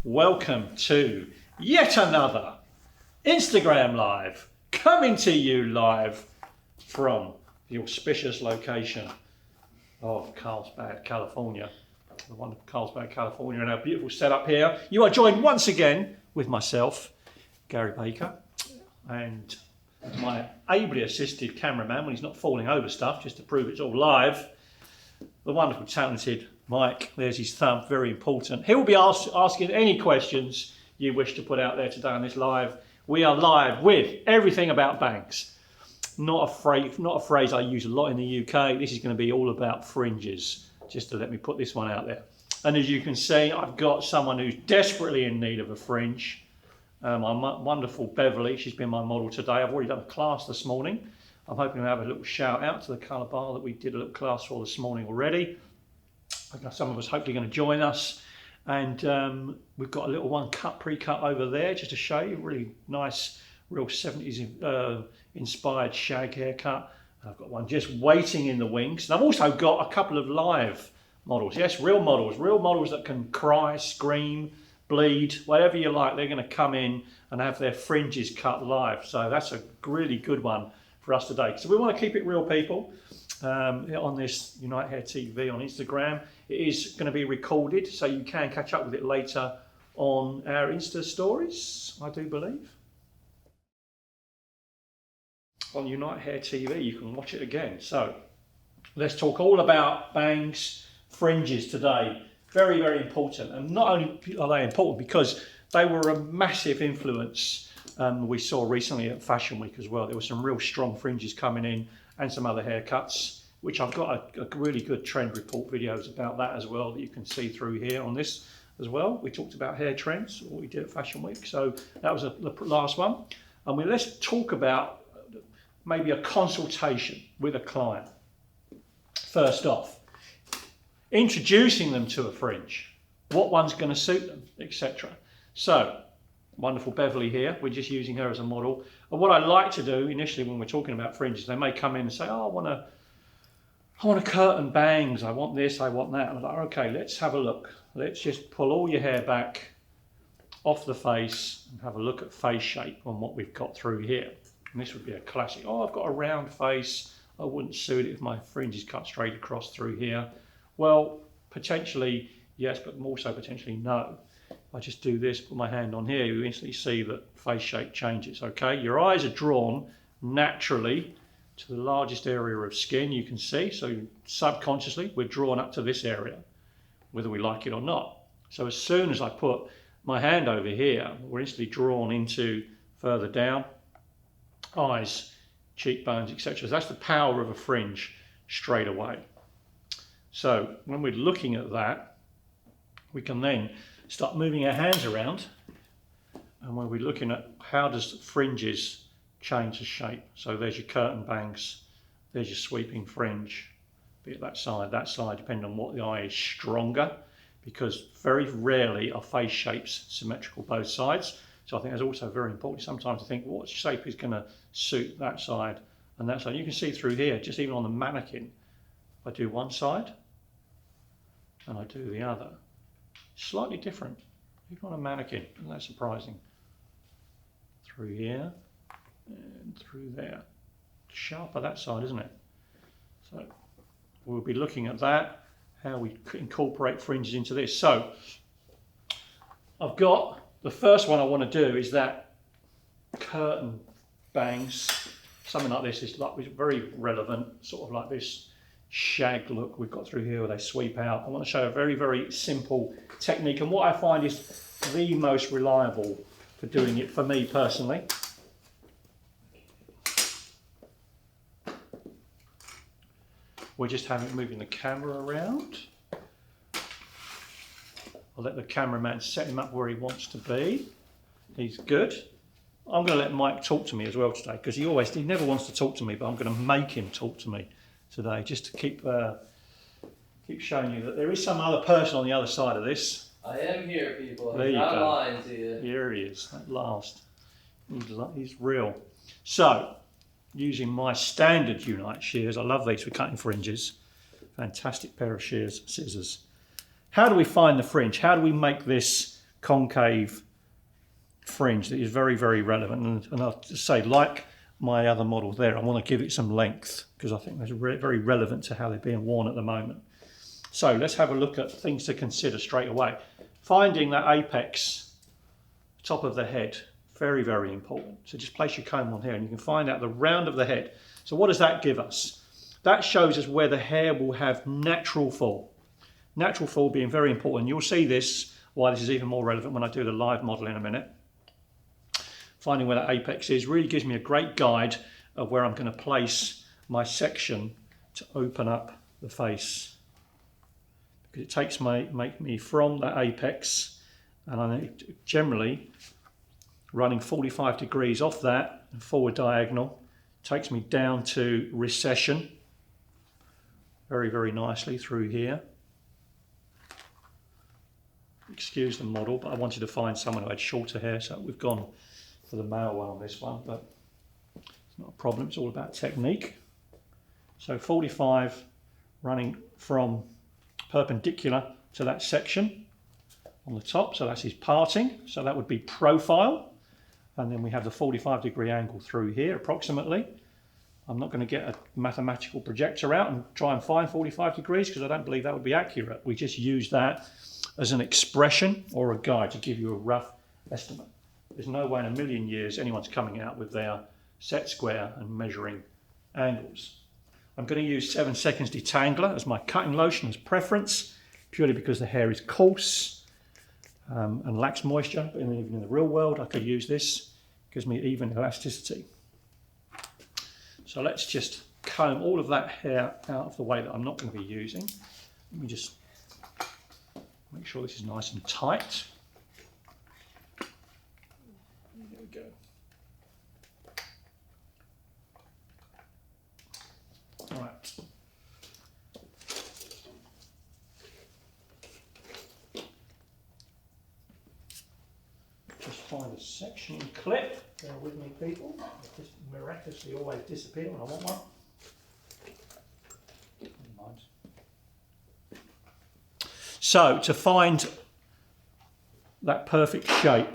Welcome to yet another Instagram Live, coming to you live from the auspicious location of Carlsbad, California. The wonderful Carlsbad, California, and our beautiful setup here. You are joined once again with myself, Gary Baker, and my ably assisted cameraman when he's not falling over stuff, just to prove it's all live, the wonderful, talented Mike. There's his thumb, very important. He will be asking any questions you wish to put out there today on this live. We are live with everything about banks. Not a phrase I use a lot in the UK. This is going to be all about fringes, just to let me put this one out there. And as you can see, I've got someone who's desperately in need of a fringe. My wonderful Beverly, she's been my model today. I've already done a class this morning. I'm hoping to have a little shout out to the colour bar that we did a little class for this morning already. I've got some of us hopefully going to join us. And we've got a little one pre-cut over there just to show you. Really nice, real 70s inspired shag haircut. And I've got one just waiting in the wings. And I've also got a couple of live models. Yes, real models that can cry, scream, bleed, whatever you like. They're going to come in and have their fringes cut live. So that's a really good one for us today. So we want to keep it real, people. On this Unite Hair TV on Instagram. It is going to be recorded, so you can catch up with it later on our Insta stories, I do believe. On Unite Hair TV, you can watch it again. So let's talk all about bangs, fringes today. Very, very important. And not only are they important because they were a massive influence we saw recently at Fashion Week as well. There were some real strong fringes coming in and some other haircuts, which I've got a really good trend report videos about that as well that you can see through here on this as well. We talked about hair trends, what we did at Fashion Week, so that was the last one. And let's talk about maybe a consultation with a client. First off, introducing them to a fringe, what one's going to suit them, etc. So, wonderful Beverly here, we're just using her as a model. And what I like to do initially when we're talking about fringes, they may come in and say, oh, I want a curtain bangs, I want this, I want that. And I'm like, okay, let's have a look. Let's just pull all your hair back off the face and have a look at face shape on what we've got through here. And this would be a classic. Oh, I've got a round face. I wouldn't suit it if my fringe is cut straight across through here. Well, potentially yes, but more so potentially no. I just do this, put my hand on here, you instantly see that face shape changes, okay? Your eyes are drawn naturally to the largest area of skin you can see, so subconsciously we're drawn up to this area, whether we like it or not. So as soon as I put my hand over here, we're instantly drawn into further down, eyes, cheekbones, etc. So that's the power of a fringe straight away. So when we're looking at that, we can then start moving our hands around, and when we're looking at how does fringes change the shape. So there's your curtain bangs, there's your sweeping fringe, be it that side, depending on what the eye is stronger, because very rarely are face shapes symmetrical both sides. So I think that's also very important sometimes to think what shape is going to suit that side and that side. You can see through here, just even on the mannequin, if I do one side and I do the other, slightly different, even on a mannequin. Isn't that surprising? Through here and through there. Sharper that side, isn't it? So we'll be looking at that, how we incorporate fringes into this. So I've got the first one I want to do is that curtain bangs. Something like this is very relevant, sort of like this shag look we've got through here where they sweep out. I want to show a very, very simple technique, and what I find is the most reliable for doing it for me personally. We're just moving the camera around. I'll let the cameraman set him up where he wants to be. He's good. I'm going to let Mike talk to me as well today, because he never wants to talk to me, but I'm going to make him talk to me today, just to keep showing you that there is some other person on the other side of this. I am here, people. There you not go. lying to you. Here he is, at last. He's real. So, using my standard Unite shears, I love these for cutting fringes. Fantastic pair of scissors. How do we find the fringe? How do we make this concave fringe that is very, very relevant. And I'll just say, like my other model there, I want to give it some length because I think that's very relevant to how they're being worn at the moment. So let's have a look at things to consider straight away. Finding that apex top of the head, very, very important. So just place your comb on here and you can find out the round of the head. So what does that give us? That shows us where the hair will have natural fall. Natural fall being very important. You'll see this, why this is even more relevant when I do the live model in a minute. Finding where that apex is really gives me a great guide of where I'm going to place my section to open up the face. Because it takes make me from that apex, and I generally running 45 degrees off that and forward diagonal takes me down to recession very, very nicely through here. Excuse the model, but I wanted to find someone who had shorter hair, so we've gone for the male one on this one, but it's not a problem, it's all about technique. So 45 running from perpendicular to that section on the top, so that's his parting, so that would be profile, and then we have the 45-degree angle through here approximately. I'm not going to get a mathematical projector out and try and find 45 degrees because I don't believe that would be accurate. We just use that as an expression or a guide to give you a rough estimate. There's no way in a million years anyone's coming out with their set square and measuring angles. I'm going to use 7 seconds detangler as my cutting lotion as preference, purely because the hair is coarse and lacks moisture. But even in the real world, I could use this. It gives me even elasticity. So let's just comb all of that hair out of the way that I'm not going to be using. Let me just make sure this is nice and tight. There we go. All right. Just find a section clip. Bear with me, people. They just miraculously always disappear when I want one. Never mind. So to find that perfect shape,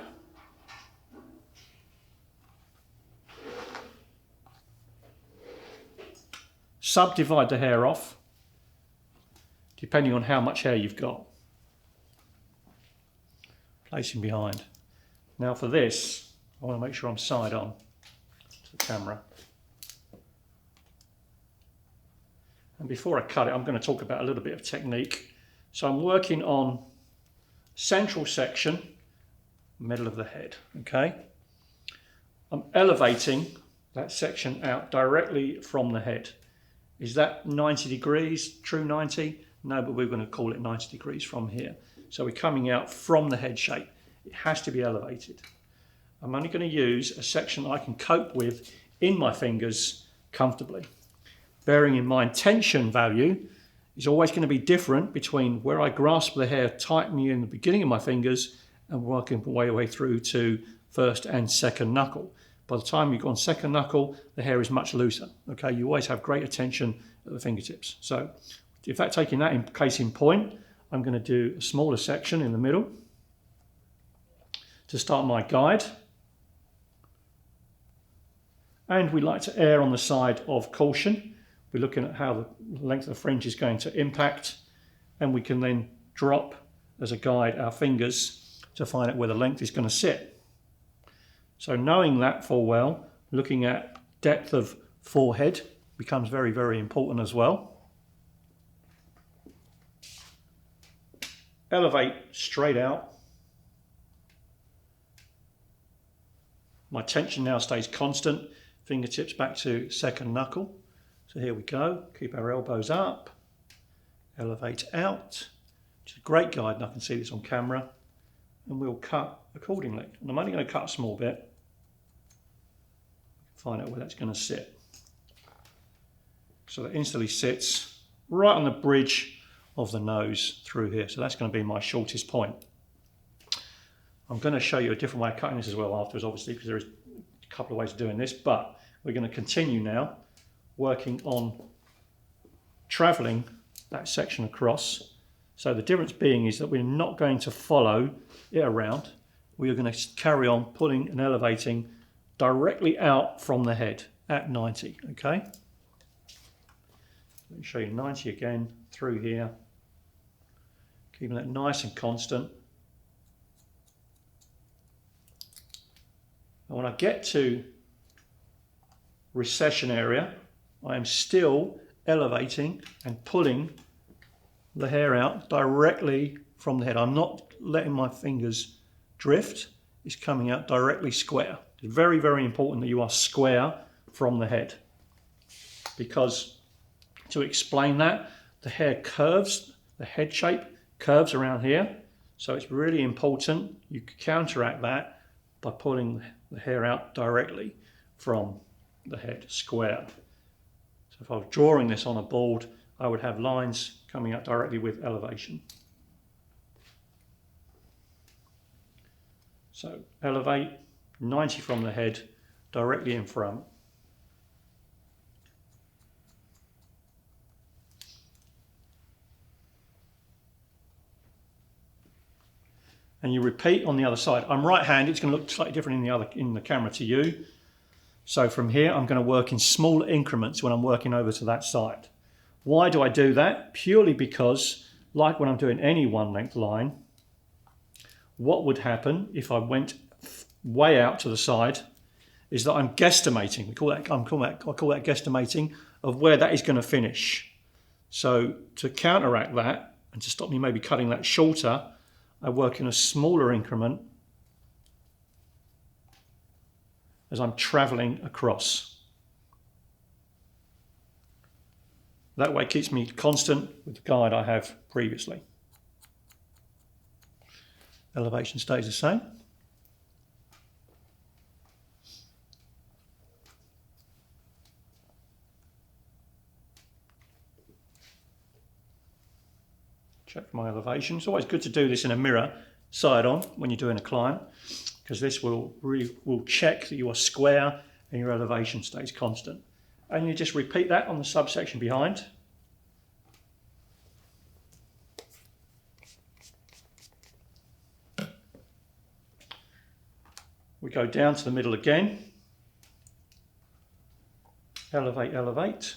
subdivide the hair off, depending on how much hair you've got. Placing behind. Now for this, I want to make sure I'm side on to the camera. And before I cut it, I'm going to talk about a little bit of technique. So I'm working on central section, middle of the head, okay? I'm elevating that section out directly from the head. Is that 90 degrees, true 90? No, but we're going to call it 90 degrees from here. So we're coming out from the head shape. It has to be elevated. I'm only going to use a section I can cope with in my fingers comfortably. Bearing in mind tension value is always going to be different between where I grasp the hair tightly in the beginning of my fingers and working my way through to first and second knuckle. By the time you've gone second knuckle, the hair is much looser. Okay, you always have greater tension at the fingertips. So, in fact, taking that in case in point, I'm going to do a smaller section in the middle to start my guide. And we like to err on the side of caution. We're looking at how the length of the fringe is going to impact, and we can then drop as a guide our fingers to find out where the length is going to sit. So knowing that full well, looking at depth of forehead becomes very, very important as well. Elevate straight out. My tension now stays constant. Fingertips back to second knuckle. So here we go. Keep our elbows up. Elevate out. Which is a great guide, and I can see this on camera. And we'll cut accordingly. And I'm only going to cut a small bit. Find out where that's going to sit. So that instantly sits right on the bridge of the nose through here. So that's going to be my shortest point. I'm going to show you a different way of cutting this as well afterwards, obviously, because there is a couple of ways of doing this, but we're going to continue now working on travelling that section across So the difference being is that we're not going to follow it around. We are going to carry on pulling and elevating directly out from the head at 90, okay? Let me show you 90 again through here. Keeping that nice and constant. And when I get to recession area, I am still elevating and pulling the hair out directly from the head. I'm not letting my fingers drift. It's coming out directly square. It's very, very important that you are square from the head, because to explain that, the hair curves, the head shape curves around here. So it's really important you counteract that by pulling the hair out directly from the head, square. So if I was drawing this on a board, I would have lines coming out directly with elevation. So elevate 90 from the head, directly in front. And you repeat on the other side. I'm right-handed, it's going to look slightly different in the camera to you. So from here, I'm going to work in small increments when I'm working over to that side. Why do I do that? Purely because, like when I'm doing any one length line, what would happen if I went way out to the side is that I'm guesstimating. I call that guesstimating of where that is going to finish. So to counteract that and to stop me maybe cutting that shorter, I work in a smaller increment as I'm travelling across. That way it keeps me constant with the guide I have previously. Elevation stays the same. Check my elevation. It's always good to do this in a mirror, side on, when you're doing a client, because this will check that you are square and your elevation stays constant. And you just repeat that on the subsection behind. We go down to the middle again. Elevate, elevate.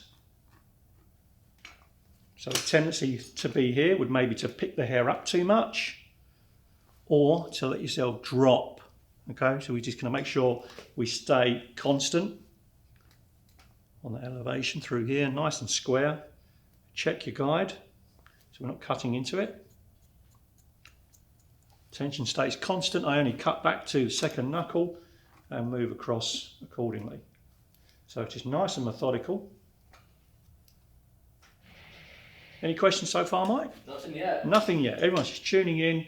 So the tendency to be here would maybe to pick the hair up too much or to let yourself drop. Okay, so we're just going to make sure we stay constant on the elevation through here, nice and square. Check your guide so we're not cutting into it. Tension stays constant. I only cut back to the second knuckle and move across accordingly. So it's just nice and methodical. Any questions so far, Mike? Nothing yet. Nothing yet. Everyone's just tuning in.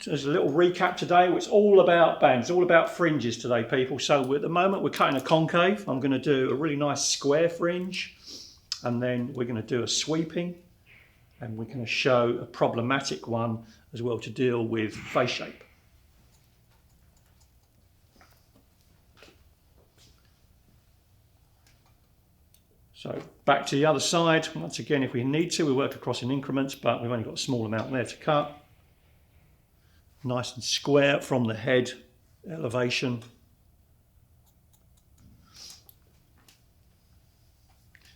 There's a little recap today. It's all about bangs, it's all about fringes today, people. So at the moment we're cutting a concave. I'm going to do a really nice square fringe, and then we're going to do a sweeping, and we're going to show a problematic one as well to deal with face shape. So back to the other side. Once again, if we need to, we work across in increments, but we've only got a small amount there to cut. Nice and square from the head elevation.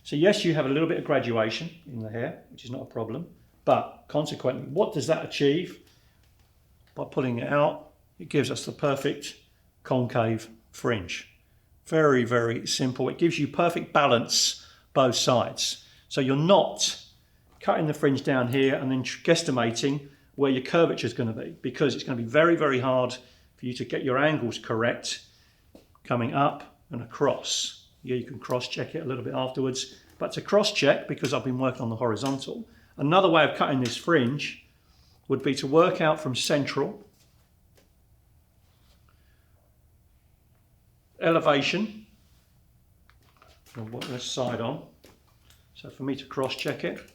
So yes, you have a little bit of graduation in the hair, which is not a problem, but consequently, what does that achieve? By pulling it out, it gives us the perfect concave fringe. Very, very simple. It gives you perfect balance both sides. So you're not cutting the fringe down here and then guesstimating where your curvature is going to be, because it's going to be very, very hard for you to get your angles correct coming up and across. Yeah, you can cross-check it a little bit afterwards, but to cross-check, because I've been working on the horizontal, another way of cutting this fringe would be to work out from central, elevation, and work this side on. So for me to cross-check it,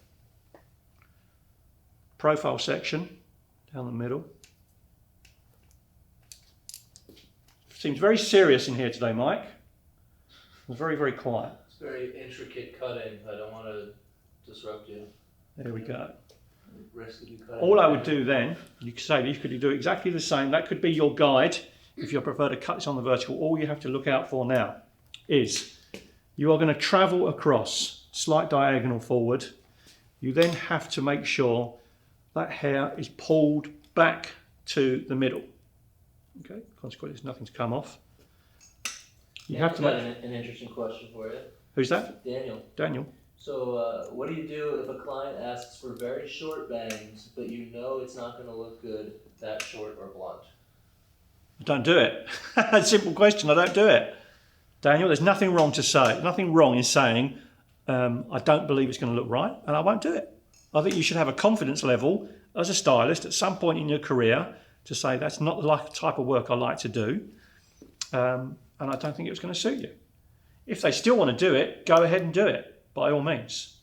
profile section down the middle. Seems very serious in here today, Mike. It's very, very quiet. It's very intricate cutting. I don't want to disrupt you. There we go. Risk of you cutting All I your would hair. do then, you could say you could do exactly the same. That could be your guide if you prefer to cut this on the vertical. All you have to look out for now is you are going to travel across, slight diagonal forward. You then have to make sure that hair is pulled back to the middle. Okay, consequently, there's nothing to come off. You have to got make. an interesting question for you. Who's that? Daniel. Daniel. So what do you do if a client asks for very short bangs, but you know it's not going to look good that short or blunt? Don't do it. Simple question. I don't do it. Daniel, there's nothing wrong to say. Nothing wrong in saying I don't believe it's going to look right, and I won't do it. I think you should have a confidence level as a stylist at some point in your career to say that's not the type of work I like to do, and I don't think it was going to suit you. If they still want to do it, go ahead and do it by all means.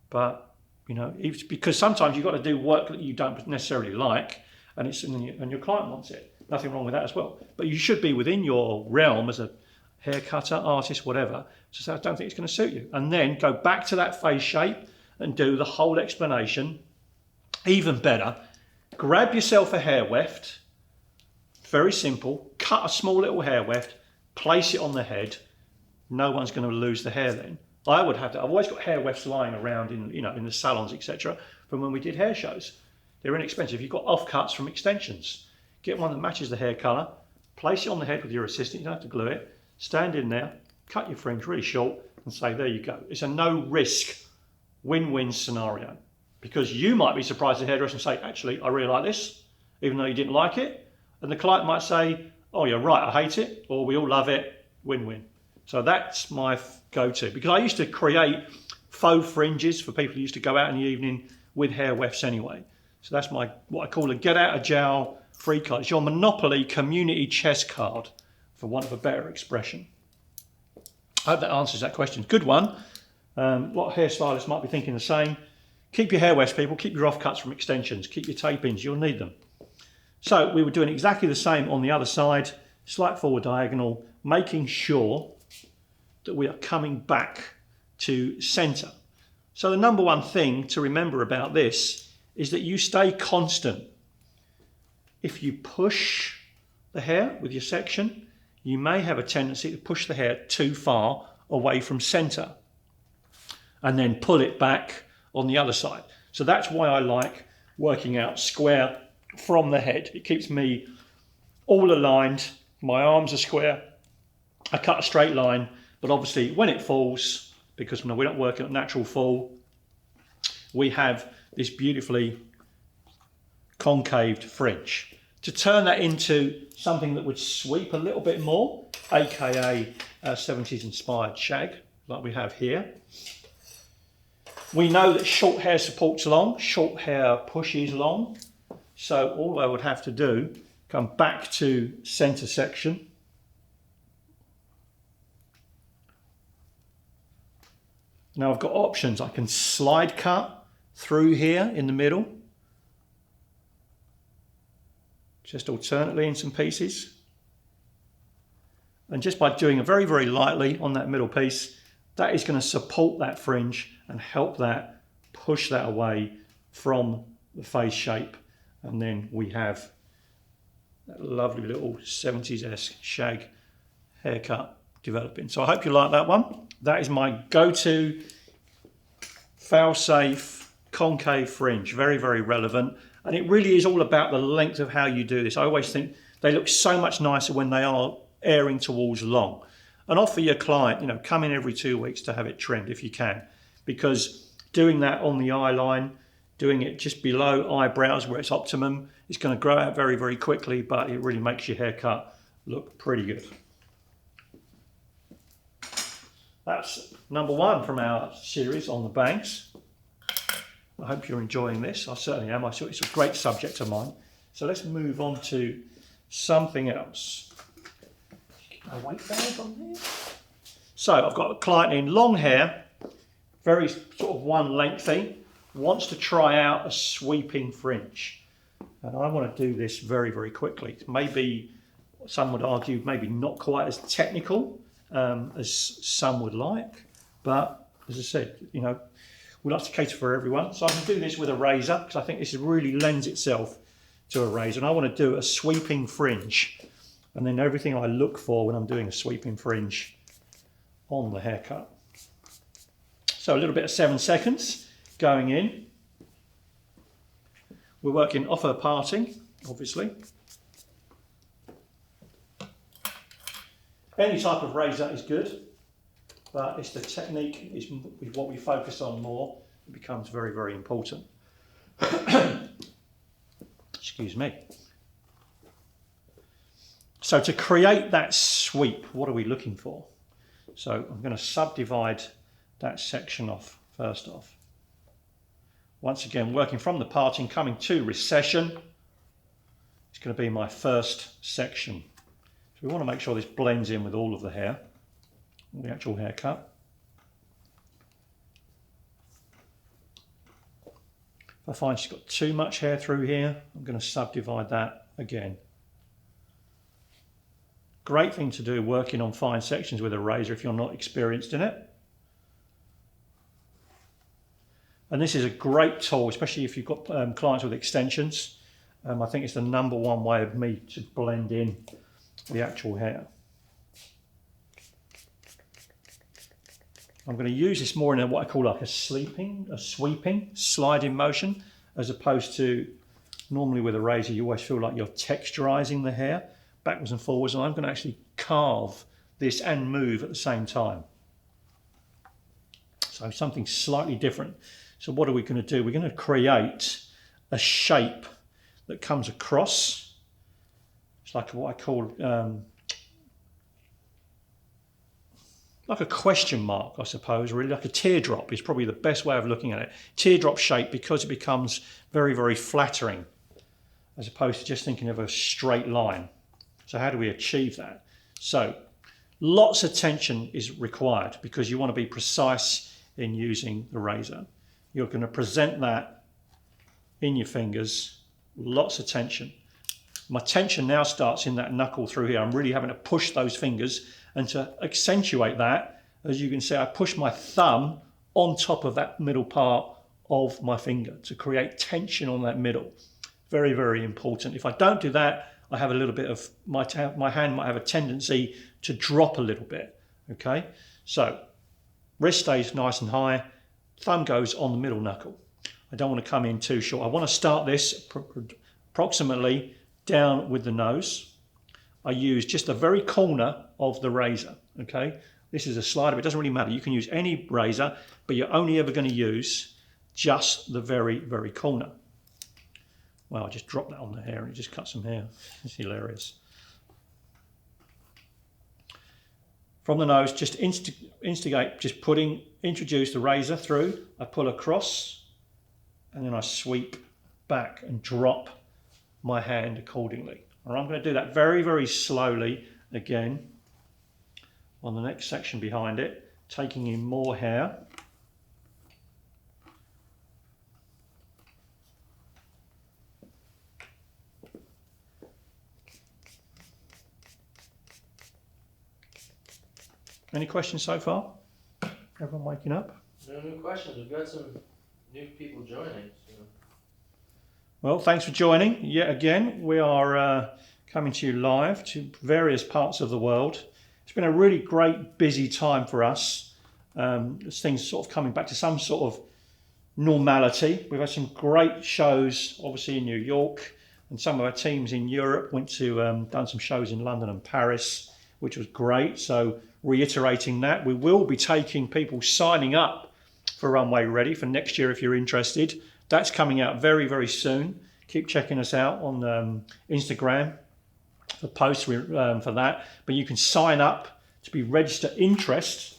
But you know, it's because sometimes you've got to do work that you don't necessarily like, and your client wants it. Nothing wrong with that as well. But you should be within your realm as a hair cutter, artist, whatever, to say I don't think it's going to suit you, and then go back to that face shape and do the whole explanation. Even better, grab yourself a hair weft. Very simple. Cut a small little hair weft, place it on the head. No one's going to lose the hair then. I would have to. I've always got hair wefts lying around in the salons, etc. from when we did hair shows. They're inexpensive. You've got offcuts from extensions. Get one that matches the hair colour. Place it on the head with your assistant. You don't have to glue it. Stand in there. Cut your fringe really short and say, there you go. It's a no risk, win-win scenario. Because you might be surprised at the hairdresser and say, actually, I really like this, even though you didn't like it. And the client might say, oh, you're right, I hate it. Or we all love it, win-win. So that's my go-to. Because I used to create faux fringes for people who used to go out in the evening with hair wefts anyway. So that's what I call a get out of jail free card. It's your Monopoly community chess card, for want of a better expression. I hope that answers that question. Good one. A lot of hairstylists might be thinking the same. Keep your hair wefts, people. Keep your offcuts from extensions. Keep your tape-ins. You'll need them. So we were doing exactly the same on the other side. Slight forward diagonal, making sure that we are coming back to centre. So the number one thing to remember about this is that you stay constant. If you push the hair with your section, you may have a tendency to push the hair too far away from centre and then pull it back on the other side. So that's why I like working out square from the head. It keeps me all aligned. My arms are square. I cut a straight line, but obviously when it falls, because we're not working at natural fall, we have this beautifully concaved fringe. To turn that into something that would sweep a little bit more, aka 70s inspired shag, like we have here. We know that short hair supports long, short hair pushes long. So all I would have to do, come back to center section. Now I've got options. I can slide cut through here in the middle, just alternately in some pieces. And just by doing it very, very lightly on that middle piece, that is going to support that fringe and help that push that away from the face shape. And then we have that lovely little 70s-esque shag haircut developing. So I hope you like that one. That is my go-to fail-safe concave fringe. Very, very relevant. And it really is all about the length of how you do this. I always think they look so much nicer when they are airing towards long. And offer your client, come in every 2 weeks to have it trimmed if you can. Because doing that on the eye line, doing it just below eyebrows where it's optimum, it's going to grow out very, very quickly, but it really makes your haircut look pretty good. That's number one from our series on the bangs. I hope you're enjoying this. I certainly am. It's a great subject of mine. So let's move on to something else. A weight bag on there. So I've got a client in long hair, very sort of one lengthy, wants to try out a sweeping fringe. And I want to do this very, very quickly. Maybe some would argue maybe not quite as technical as some would like. But as I said, we like to cater for everyone. So I can do this with a razor because I think this really lends itself to a razor. And I want to do a sweeping fringe. And then everything I look for when I'm doing a sweeping fringe on the haircut. So a little bit of 7 seconds going in. We're working off her parting, obviously. Any type of razor is good, but it's the technique is what we focus on more. It becomes very, very important. Excuse me. So to create that sweep, what are we looking for? So I'm going to subdivide that section off first off. Once again, working from the parting, coming to recession. It's going to be my first section. So we want to make sure this blends in with all of the hair, the actual haircut. If I find she's got too much hair through here, I'm going to subdivide that again. Great thing to do working on fine sections with a razor if you're not experienced in it. And this is a great tool, especially if you've got clients with extensions. I think it's the #1 way of me to blend in the actual hair. I'm going to use this more in what I call like a sweeping, sliding motion, as opposed to normally with a razor, you always feel like you're texturizing the hair backwards and forwards, and I'm going to actually carve this and move at the same time. So something slightly different. So what are we going to do? We're going to create a shape that comes across. It's like what I call like a question mark, I suppose, really like a teardrop is probably the best way of looking at it. Teardrop shape, because it becomes very, very flattering as opposed to just thinking of a straight line. So how do we achieve that? So lots of tension is required because you want to be precise in using the razor. You're going to present that in your fingers, lots of tension. My tension now starts in that knuckle through here. I'm really having to push those fingers, and to accentuate that, as you can see, I push my thumb on top of that middle part of my finger to create tension on that middle. Very, very important. If I don't do that, I have a little bit of, my hand might have a tendency to drop a little bit, okay? So, wrist stays nice and high, thumb goes on the middle knuckle. I don't want to come in too short. I want to start this approximately down with the nose. I use just the very corner of the razor, okay? This is a slider, but it doesn't really matter. You can use any razor, but you're only ever going to use just the very, very corner. Well, I just dropped that on the hair and it just cut some hair. It's hilarious. From the nose, just instigate, just introduce the razor through. I pull across and then I sweep back and drop my hand accordingly. All right, I'm going to do that very, very slowly again on the next section behind it, taking in more hair. Any questions so far? Everyone waking up? No new questions. We've got some new people joining. So. Well, thanks for joining. Yet again, we are coming to you live to various parts of the world. It's been a really great, busy time for us. As things sort of coming back to some sort of normality. We've had some great shows, obviously in New York, and some of our teams in Europe went to done some shows in London and Paris, which was great. So reiterating that, we will be taking people signing up for Runway Ready for next year if you're interested. That's coming out very, very soon. Keep checking us out on Instagram for posts for that. But you can sign up to be registered interest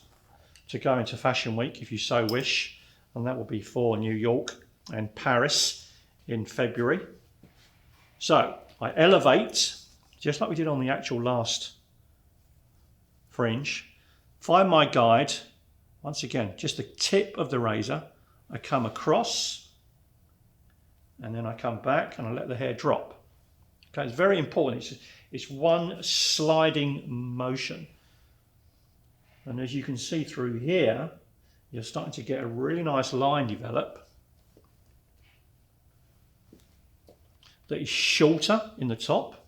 to go into Fashion Week if you so wish. And that will be for New York and Paris in February. So I elevate, just like we did on the actual last fringe. Find my guide. Once again, just the tip of the razor. I come across and then I come back and I let the hair drop. Okay, it's very important. It's one sliding motion. And as you can see through here, you're starting to get a really nice line develop that is shorter in the top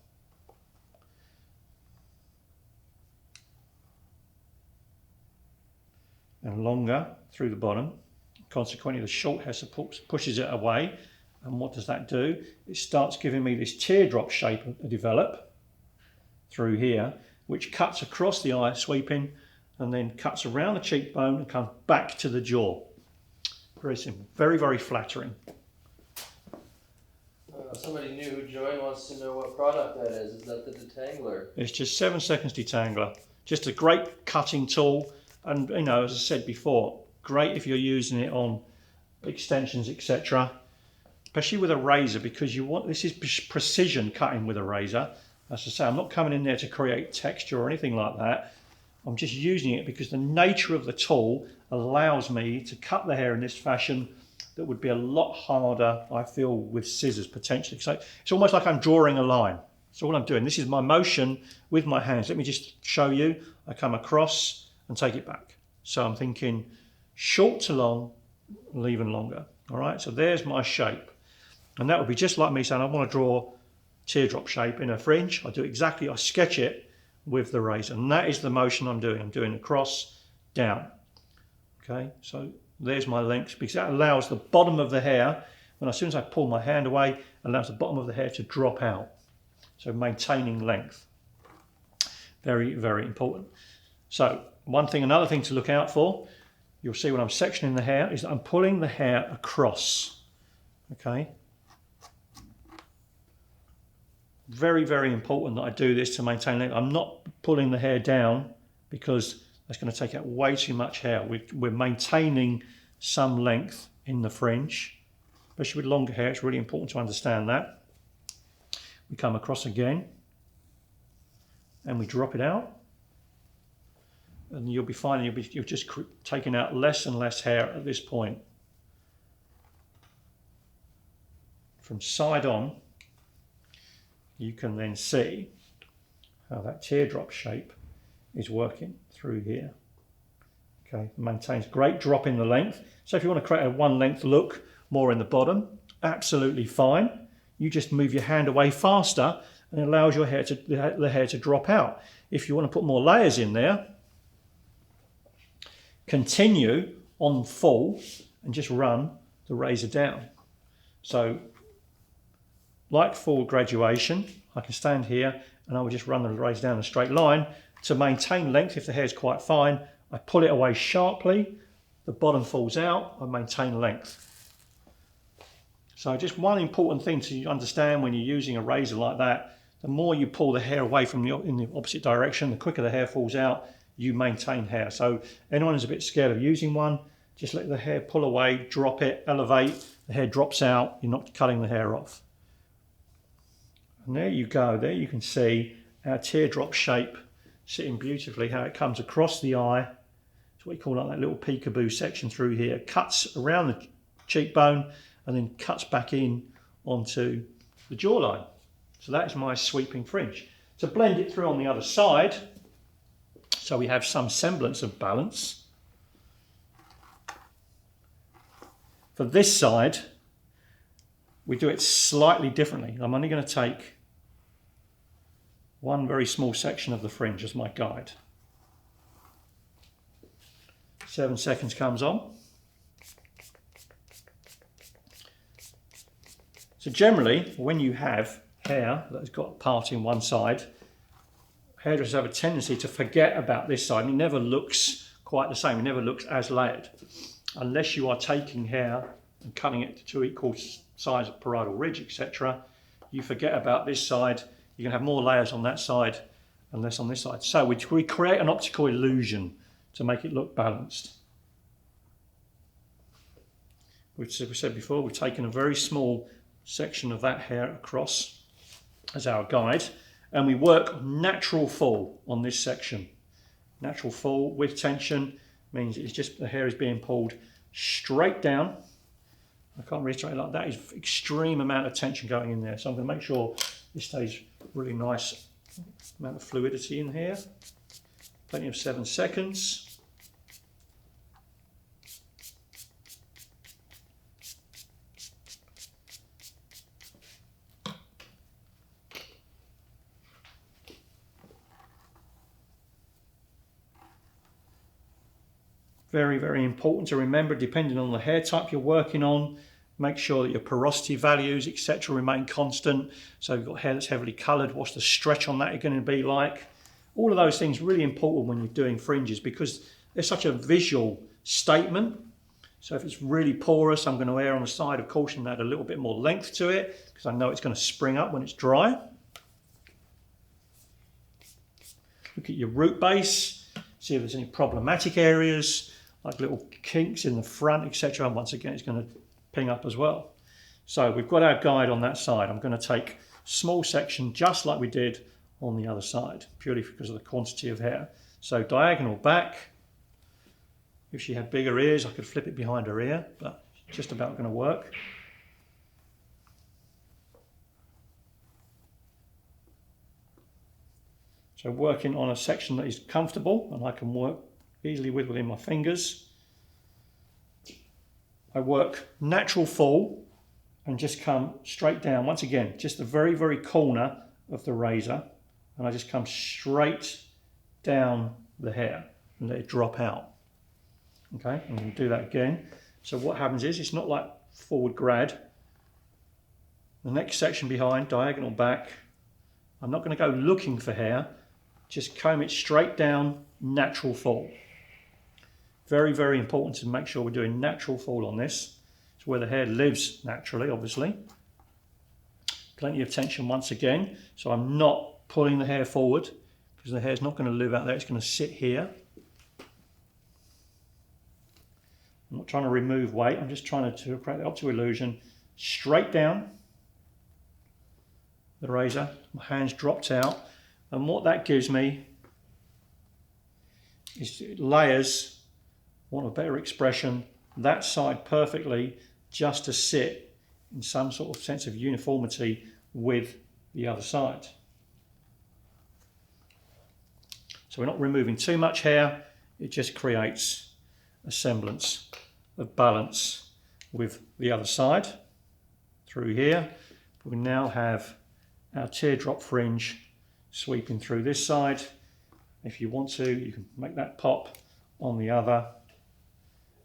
and longer through the bottom. Consequently, the short hair pushes it away. And what does that do? It starts giving me this teardrop shape develop through here, which cuts across the eye, sweeping, and then cuts around the cheekbone and comes back to the jaw. Very simple, very, very flattering. Somebody new who joined wants to know what product that is. Is that the detangler? It's just 7 seconds detangler. Just a great cutting tool, and you know, as I said before, great if you're using it on extensions, etc. Especially with a razor, because you want, this is precision cutting with a razor. As I say, I'm not coming in there to create texture or anything like that. I'm just using it because the nature of the tool allows me to cut the hair in this fashion that would be a lot harder, I feel, with scissors potentially. So it's almost like I'm drawing a line. That's all I'm doing. This is my motion with my hands. Let me just show you. I come across and take it back. So I'm thinking short to long, leaving longer. All right, so there's my shape. And that would be just like me saying I want to draw teardrop shape in a fringe. I do exactly, I sketch it with the razor. And that is the motion I'm doing. I'm doing across, down. Okay, so there's my length, because that allows the bottom of the hair, when as soon as I pull my hand away, allows the bottom of the hair to drop out. So maintaining length. Very, very important. So another thing to look out for, you'll see when I'm sectioning the hair, is that I'm pulling the hair across. Okay. Very, very important that I do this to maintain length. I'm not pulling the hair down because that's going to take out way too much hair. We're maintaining some length in the fringe, especially with longer hair. It's really important to understand that. We come across again and we drop it out, and you'll be finding you're just taking out less and less hair at this point. From side on, you can then see how that teardrop shape is working through here. Okay, maintains great drop in the length. So if you want to create a one length look more in the bottom, absolutely fine. You just move your hand away faster and it allows your hair the hair to drop out. If you want to put more layers in there, continue on full and just run the razor down. So like full graduation, I can stand here and I will just run the razor down a straight line. To maintain length, if the hair is quite fine, I pull it away sharply, the bottom falls out, I maintain length. So just one important thing to understand when you're using a razor like that, the more you pull the hair away from in the opposite direction, the quicker the hair falls out, you maintain hair. So anyone who's a bit scared of using one, just let the hair pull away, drop it, elevate, the hair drops out, you're not cutting the hair off. And there you go, there you can see our teardrop shape sitting beautifully, how it comes across the eye. It's what we call like that little peekaboo section through here. Cuts around the cheekbone and then cuts back in onto the jawline. So that is my sweeping fringe. To blend it through on the other side, so we have some semblance of balance. For this side, we do it slightly differently. I'm only going to take one very small section of the fringe as my guide. 7 seconds comes on. So generally, when you have hair that has got a part in one side, hairdressers have a tendency to forget about this side, and it never looks quite the same, it never looks as layered. Unless you are taking hair and cutting it to 2 equal sides of parietal ridge, etc., you forget about this side. You can have more layers on that side and less on this side. So we create an optical illusion to make it look balanced. We said before, we've taken a very small section of that hair across as our guide, and we work natural fall on this section. Natural fall with tension means it's just the hair is being pulled straight down. I can't reiterate like that. Is extreme amount of tension going in there. So I'm going to make sure this stays really nice amount of fluidity in here. Plenty of 7 seconds. Very, very important to remember, depending on the hair type you're working on. Make sure that your porosity values, etc., remain constant. So if you've got hair that's heavily coloured, what's the stretch on that going to be like? All of those things really important when you're doing fringes because they're such a visual statement. So if it's really porous, I'm going to err on the side of caution and add a little bit more length to it because I know it's going to spring up when it's dry. Look at your root base, see if there's any problematic areas, like little kinks in the front, etc. And once again, it's going to ping up as well. So we've got our guide on that side. I'm going to take a small section just like we did on the other side, purely because of the quantity of hair. So diagonal back. If she had bigger ears, I could flip it behind her ear, but it's just about going to work. So working on a section that is comfortable and I can work easily with within my fingers. I work natural fall and just come straight down. Once again, just the very, very corner of the razor. And I just come straight down the hair and let it drop out. Okay, I'm going to do that again. So what happens is, it's not like forward grad. The next section behind, diagonal back. I'm not going to go looking for hair. Just comb it straight down, natural fall. Very, very important to make sure we're doing natural fall on this. It's where the hair lives naturally, obviously. Plenty of tension once again. So I'm not pulling the hair forward because the hair's not going to live out there. It's going to sit here. I'm not trying to remove weight. I'm just trying to create the optical illusion. Straight down the razor. My hand's dropped out. And what that gives me is it layers, want a better expression, that side perfectly just to sit in some sort of sense of uniformity with the other side. So we're not removing too much hair, it just creates a semblance of balance with the other side. Through here, we now have our teardrop fringe sweeping through this side. If you want to, you can make that pop on the other,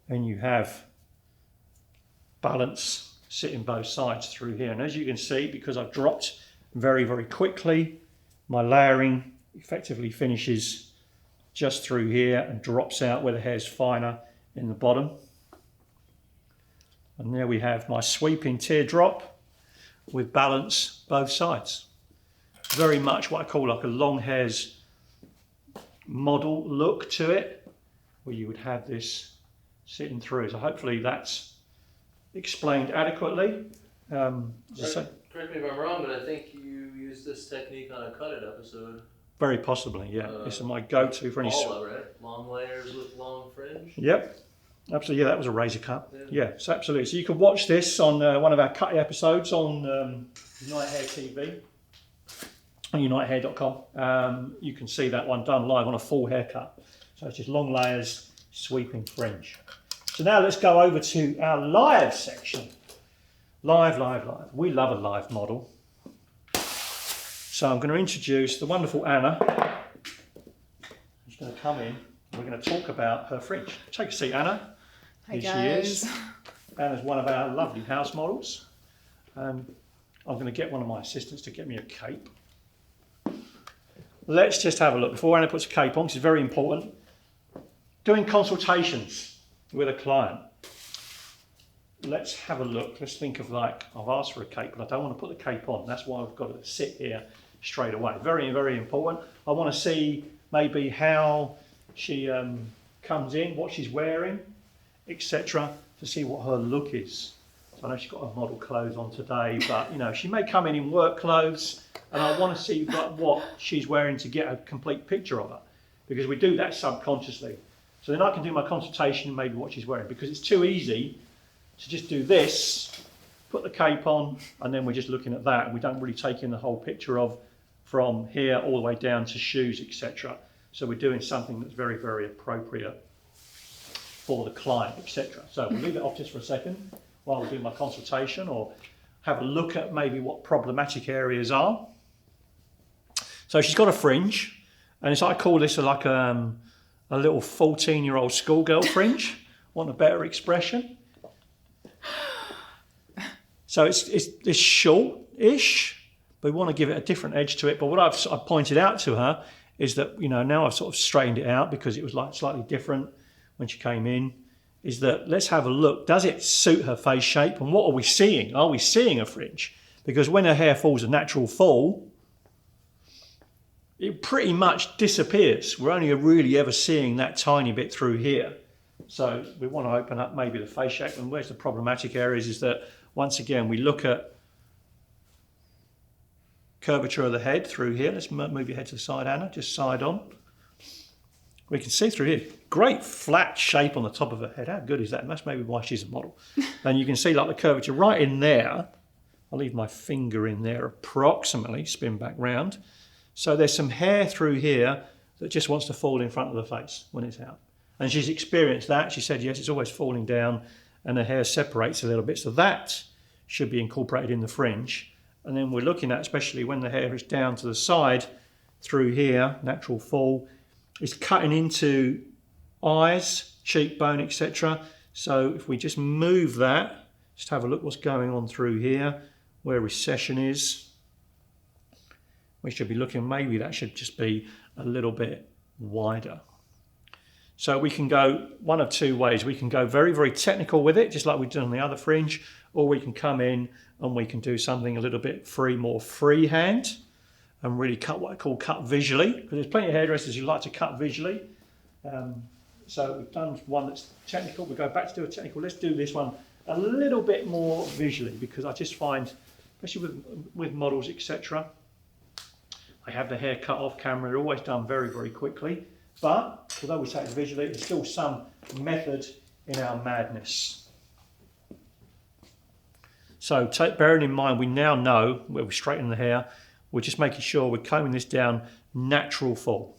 and you have balance sitting both sides through here. And as you can see, because I've dropped very, very quickly, my layering effectively finishes just through here and drops out where the hair's finer in the bottom. And there we have my sweeping teardrop with balance both sides. Very much what I call like a long hair's model look to it, where you would have this sitting through. So hopefully that's explained adequately. Correct me if I'm wrong, but I think you used this technique on a Cut It episode. Very possibly, yeah. This is my go-to for any... Paula, right? Long layers with long fringe? Yep. Absolutely, yeah, that was a razor cut. Yeah, so absolutely. So you can watch this on one of our Cut It episodes on Unite Hair TV, on unitehair.com. You can see that one done live on a full haircut. So it's just long layers, sweeping fringe. So now let's go over to our live section. Live. We love a live model. So I'm going to introduce the wonderful Anna. She's going to come in. We're going to talk about her fringe. Take a seat, Anna. Hi, Here guys. she is. Anna's one of our lovely house models. I'm going to get one of my assistants to get me a cape. Let's just have a look. Before Anna puts a cape on, this is very important. Doing consultations with a client. Let's have a look. Let's think of, like, I've asked for a cape, but I don't want to put the cape on. That's why I've got to sit here straight away. Very, very important. I want to see maybe how she comes in, what she's wearing, etc., to see what her look is. So I know she's got her model clothes on today, but you know, she may come in work clothes, and I want to see what she's wearing to get a complete picture of her, because we do that subconsciously. So then I can do my consultation and maybe what she's wearing, because it's too easy to just do this, put the cape on, and then we're just looking at that, and we don't really take in the whole picture of from here all the way down to shoes, etc. So we're doing something that's very, very appropriate for the client, etc. So we'll leave it off just for a second while we do my consultation, or have a look at maybe what problematic areas are. So she's got a fringe, and it's, I call this like a a little 14-year-old schoolgirl fringe. Want a better expression? So it's short-ish, but we want to give it a different edge to it. But what I've pointed out to her is that, now I've sort of straightened it out because it was like slightly different when she came in, is that let's have a look. Does it suit her face shape? And what are we seeing? Are we seeing a fringe? Because when her hair falls a natural fall, it pretty much disappears. We're only really ever seeing that tiny bit through here. So we want to open up maybe the face shape. And where's the problematic areas is that, once again, we look at curvature of the head through here. Let's move your head to the side, Anna, just side on. We can see through here. Great flat shape on the top of her head. How good is that? And that's maybe why she's a model. And you can see like the curvature right in there. I'll leave my finger in there approximately, spin back round. So there's some hair through here that just wants to fall in front of the face when it's out. And she's experienced that. She said, yes, it's always falling down and the hair separates a little bit. So that should be incorporated in the fringe. And then we're looking at, especially when the hair is down to the side through here, natural fall, it's cutting into eyes, cheekbone, etc. So if we just move that, just have a look what's going on through here, where recession is. We should be looking, maybe that should just be a little bit wider. So we can go one of two ways. We can go very, very technical with it, just like we've done on the other fringe, or we can come in and we can do something a little bit more freehand and really cut what I call cut visually, because there's plenty of hairdressers who like to cut visually. So we've done one that's technical. We go back to do a technical. Let's do this one a little bit more visually, because I just find, especially with models, etc., they have the hair cut off camera. They're always done very, very quickly. But although we say it's visually, there's still some method in our madness. So bearing in mind, we now know where we straighten the hair. We're just making sure we're combing this down natural fall.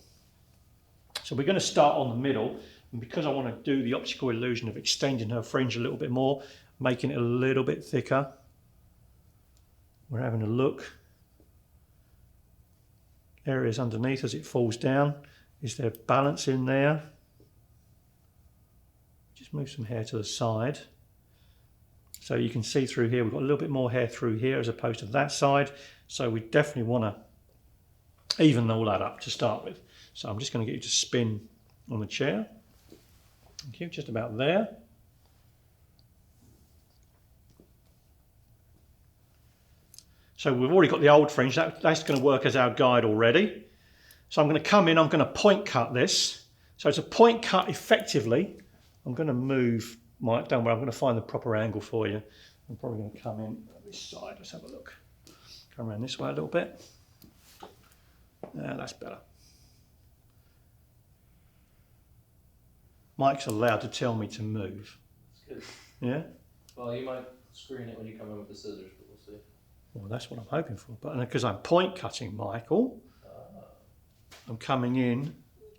So we're going to start on the middle, and because I want to do the optical illusion of extending her fringe a little bit more, making it a little bit thicker, we're having a look. Areas underneath as it falls down. Is there balance in there? Just move some hair to the side. So you can see through here, we've got a little bit more hair through here as opposed to that side. So we definitely want to even all that up to start with. So I'm just going to get you to spin on the chair. Thank you, just about there. So we've already got the old fringe, that's going to work as our guide already. So I'm going to come in, I'm going to point cut this. So it's a point cut effectively. I'm going to move don't worry, I'm going to find the proper angle for you. I'm probably going to come in this side, let's have a look. Come around this way a little bit. Yeah, that's better. Mike's allowed to tell me to move. That's good. Yeah? Well, you might screen it when you come in with the scissors, but we'll see. Well, that's what I'm hoping for. But because I'm point cutting, Michael, I'm coming in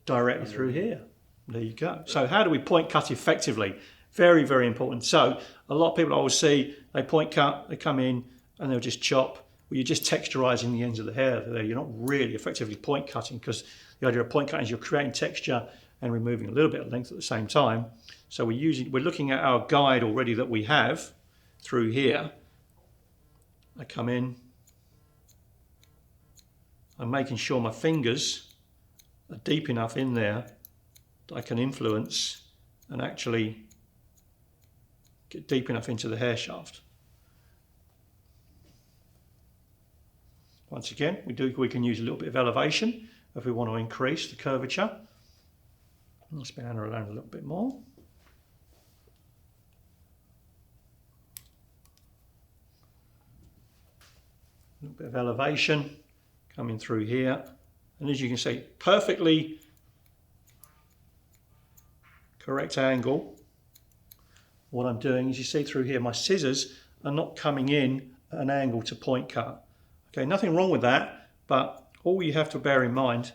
directly through here. There you go. So how do we point cut effectively? Very, very important. So a lot of people I will see, they point cut, they come in and they'll just chop. Well, you're just texturizing the ends of the hair there. You're not really effectively point cutting, because the idea of point cutting is you're creating texture and removing a little bit of length at the same time. So we're looking at our guide already that we have through here. I come in, I'm making sure my fingers are deep enough in there that I can influence and actually get deep enough into the hair shaft. Once again, we can use a little bit of elevation if we want to increase the curvature. I'll spin Anna around a little bit more. A little bit of elevation coming through here. And as you can see, perfectly correct angle. What I'm doing is, you see through here, my scissors are not coming in at an angle to point cut. Okay, nothing wrong with that, but all you have to bear in mind,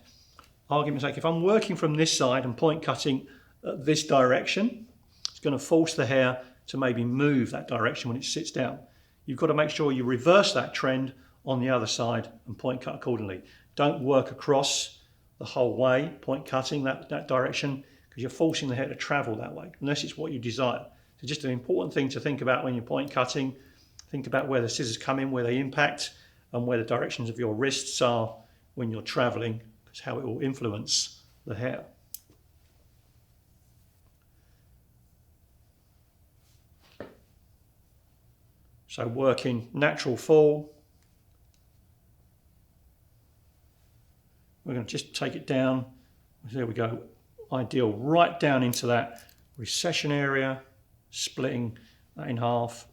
argument's sake, if I'm working from this side and point cutting this direction, it's going to force the hair to maybe move that direction when it sits down. You've got to make sure you reverse that trend on the other side and point cut accordingly. Don't work across the whole way, point cutting that direction, because you're forcing the hair to travel that way, unless it's what you desire. So just an important thing to think about when you're point cutting. Think about where the scissors come in, where they impact, and where the directions of your wrists are when you're traveling, because how it will influence the hair. So working natural fall. We're going to just take it down. There we go. Ideal right down into that recession area, splitting that in half.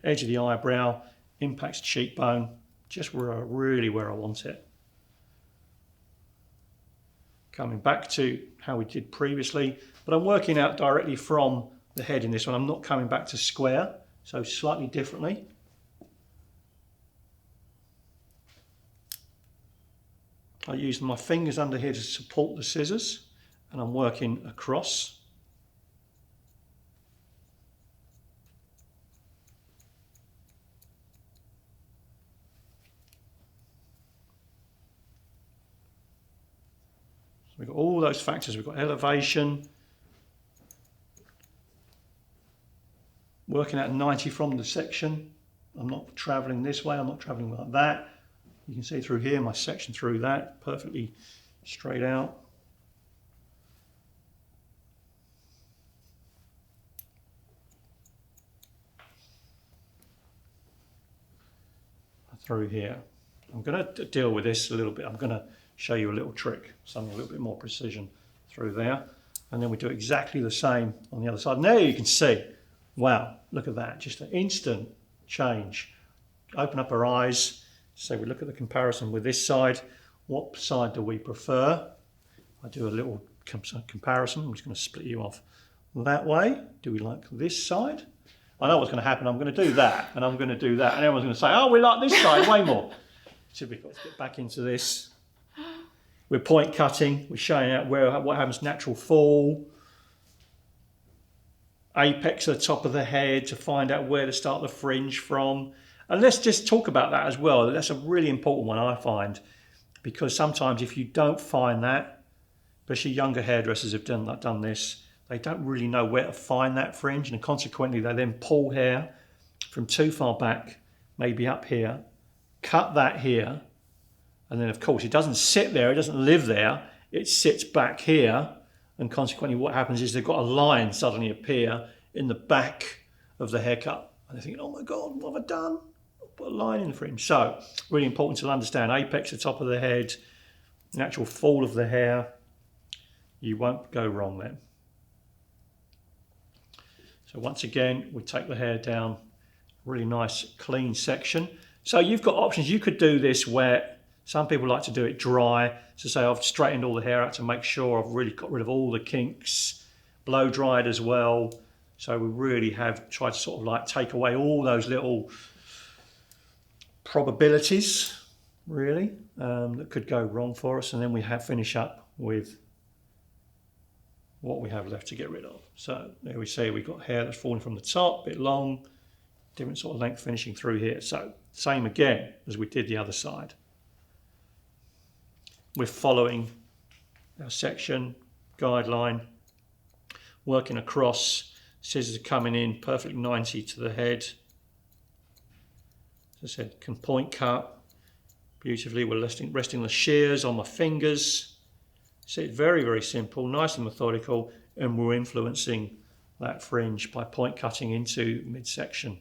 Edge of the eyebrow, impacts cheekbone, just really where I want it. Coming back to how we did previously, but I'm working out directly from the head in this one. I'm not coming back to square, so slightly differently. I use my fingers under here to support the scissors, and I'm working across. So we've got all those factors. We've got elevation, working at 90 from the section. I'm not traveling this way, I'm not traveling like that. You can see through here, my section through that, perfectly straight out. Through here. I'm going to deal with this a little bit. I'm going to show you a little trick, something a little bit more precision through there. And then we do exactly the same on the other side. And there you can see, wow, look at that, just an instant change. Open up our eyes. So we look at the comparison with this side. What side do we prefer? I do a little comparison. I'm just going to split you off that way. Do we like this side? I know what's going to happen. I'm going to do that, and I'm going to do that, and everyone's going to say, oh, we like this side way more. So we've got to get back into this. We're point cutting. We're showing out what happens, natural fall. Apex at the top of the head to find out where to start the fringe from. And let's just talk about that as well. That's a really important one, I find, because sometimes if you don't find that, especially younger hairdressers have done this, they don't really know where to find that fringe, and consequently they then pull hair from too far back, maybe up here, cut that here, and then of course it doesn't sit there, it doesn't live there, it sits back here, and consequently what happens is they've got a line suddenly appear in the back of the haircut, and they're thinking, oh my God, what have I done? Put a line in the fringe. So really important to understand apex at the top of the head, natural fall of the hair. You won't go wrong then. So once again, we take the hair down, really nice clean section. So you've got options. You could do this wet. Some people like to do it dry. So say I've straightened all the hair out to make sure I've really got rid of all the kinks. Blow dried as well. So we really have tried to sort of like take away all those little probabilities, really, that could go wrong for us. And then we finish up with what we have left to get rid of. So there we see we've got hair that's falling from the top, a bit long, different sort of length finishing through here. So same again as we did the other side. We're following our section, guideline, working across, scissors are coming in perfectly 90 to the head. As I said, can point cut beautifully. We're resting the shears on my fingers. See, it's very, very simple, nice and methodical, and we're influencing that fringe by point cutting into midsection.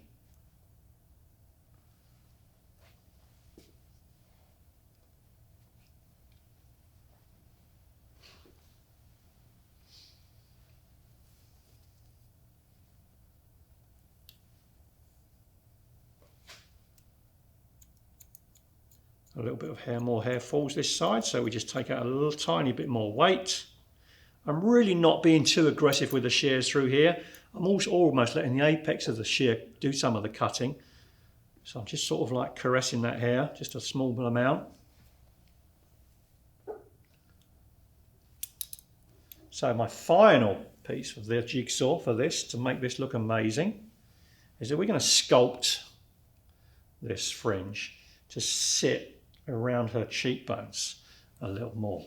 A little bit of hair, more hair falls this side, so we just take out a little tiny bit more weight. I'm really not being too aggressive with the shears through here. I'm also almost letting the apex of the shear do some of the cutting. So I'm just sort of like caressing that hair, just a small amount. So my final piece of the jigsaw for this, to make this look amazing, is that we're going to sculpt this fringe to sit around her cheekbones a little more.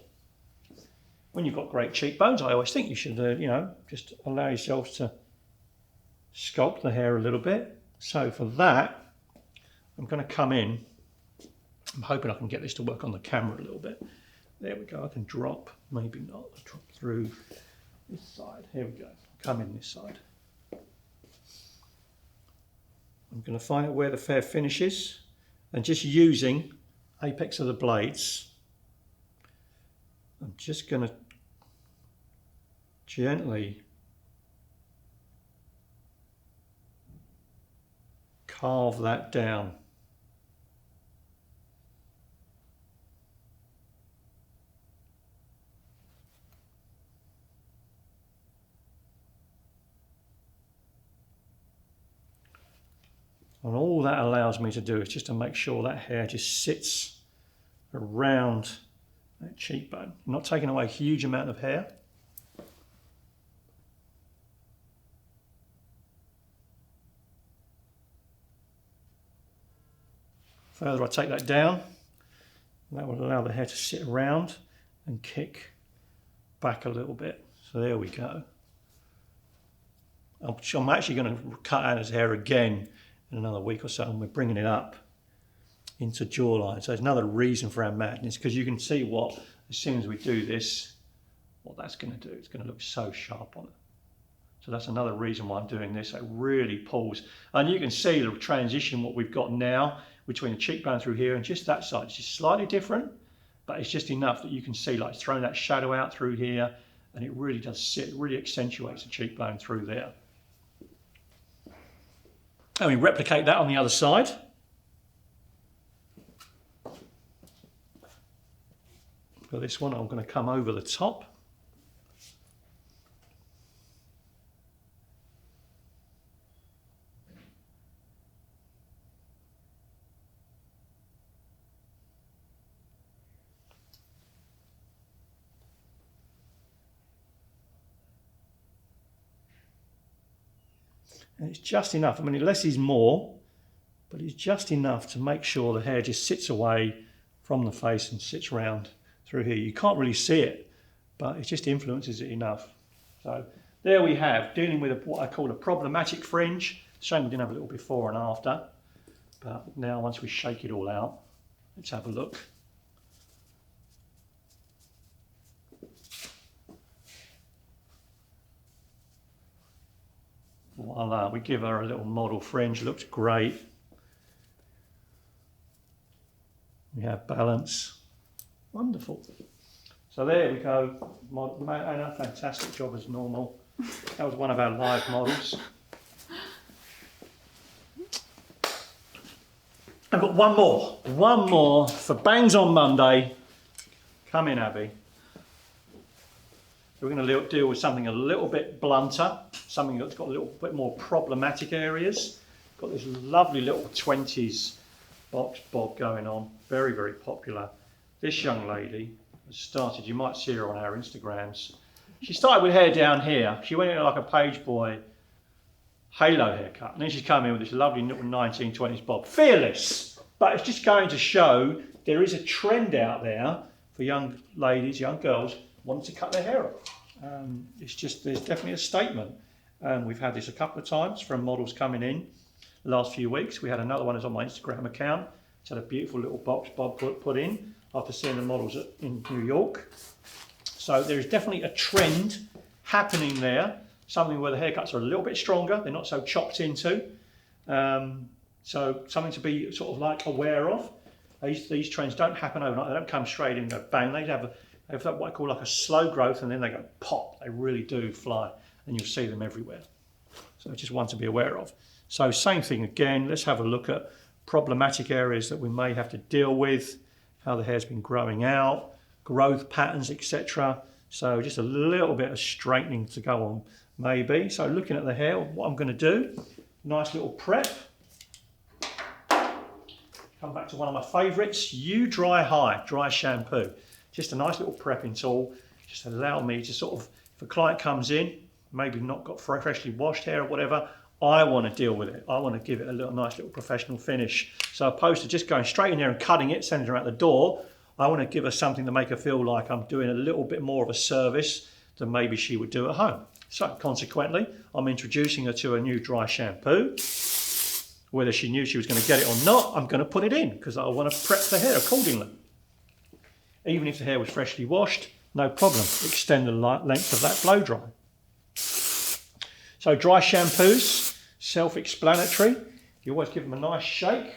when you've got great cheekbones, I always think you should, you know, just allow yourself to sculpt the hair a little bit. So for that, I'm going to come in. I'm hoping I can get this to work on the camera a little bit. There we go. I can drop, maybe not, drop through this side. Here we go. Come in this side. I'm going to find out where the hair finishes, and just using apex of the blades, I'm just going to gently carve that down. And all that allows me to do is just to make sure that hair just sits around that cheekbone. I'm not taking away a huge amount of hair. Further I take that down, that will allow the hair to sit around and kick back a little bit. So there we go. I'm actually going to cut Anna's hair again in another week or so, and we're bringing it up into jawline. So there's another reason for our madness, because you can see what, as soon as we do this, what that's going to do. It's going to look so sharp on it. So that's another reason why I'm doing this. It really pulls, and you can see the transition what we've got now between the cheekbone through here and just that side. It's just slightly different, but it's just enough that you can see, like, it's throwing that shadow out through here, and it really does sit, it really accentuates the cheekbone through there. And we replicate that on the other side. For this one, I'm going to come over the top. And it's just enough. I mean, less is more, but it's just enough to make sure the hair just sits away from the face and sits round through here. You can't really see it, but it just influences it enough. So there we have, dealing with what I call a problematic fringe. Shame we didn't have a little before and after, but now once we shake it all out, let's have a look. Voila, we give her a little model fringe, looks great. We have balance, wonderful. So there we go, Anna, fantastic job as normal. That was one of our live models. I've got one more for Bangs on Monday. Come in, Abby. We're going to deal with something a little bit blunter, something that's got a little bit more problematic areas. Got this lovely little 20s box bob going on, very, very popular. This young lady has started, you might see her on our Instagrams. She started with hair down here. She went in like a page boy halo haircut, and then she's come in with this lovely little 1920s bob. Fearless, but it's just going to show there is a trend out there for young ladies, young girls, wanting to cut their hair off. It's just, there's definitely a statement. We've had this a couple of times from models coming in the last few weeks. We had another one that's on my Instagram account. It's had a beautiful little box bob put in after seeing the models in New York. So there's definitely a trend happening there, something where the haircuts are a little bit stronger, they're not so chopped into. So something to be sort of like aware of. These trends don't happen overnight, they don't come straight in, go bang, they have what I call like a slow growth, and then they go pop, they really do fly, and you'll see them everywhere. So just one to be aware of. So same thing again, let's have a look at problematic areas that we may have to deal with, how the hair's been growing out, growth patterns, etc. So just a little bit of straightening to go on maybe. So looking at the hair, what I'm going to do, nice little prep. Come back to one of my favourites, Dry High, dry shampoo. Just a nice little prepping tool, just allow me to sort of, if a client comes in, maybe not got freshly washed hair or whatever, I want to deal with it. I want to give it a nice little professional finish. So opposed to just going straight in there and cutting it, sending it out the door, I want to give her something to make her feel like I'm doing a little bit more of a service than maybe she would do at home. So consequently, I'm introducing her to a new dry shampoo. Whether she knew she was going to get it or not, I'm going to put it in because I want to prep the hair accordingly. Even if the hair was freshly washed, no problem. Extend the length of that blow dry. So dry shampoos, self-explanatory. You always give them a nice shake.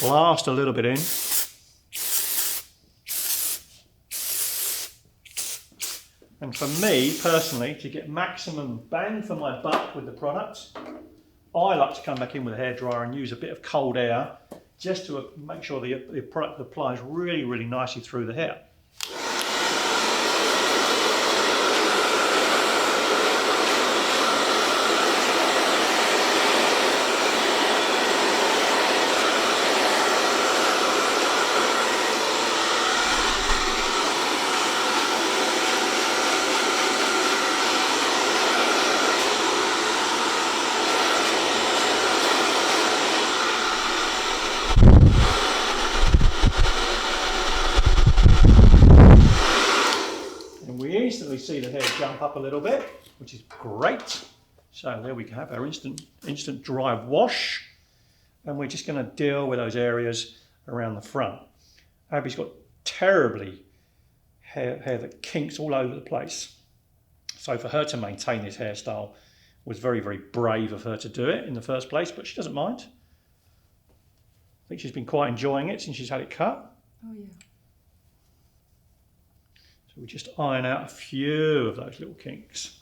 Blast a little bit in. And for me, personally, to get maximum bang for my buck with the product, I like to come back in with a hairdryer and use a bit of cold air just to make sure the product applies really, really nicely through the hair. Instantly see the hair jump up a little bit, which is great. So there we have our instant dry wash, and we're just going to deal with those areas around the front. Abby's got terribly hair that kinks all over the place, so for her to maintain this hairstyle was very, very brave of her to do it in the first place, but she doesn't mind. I think she's been quite enjoying it since she's had it cut. Oh yeah. We just iron out a few of those little kinks.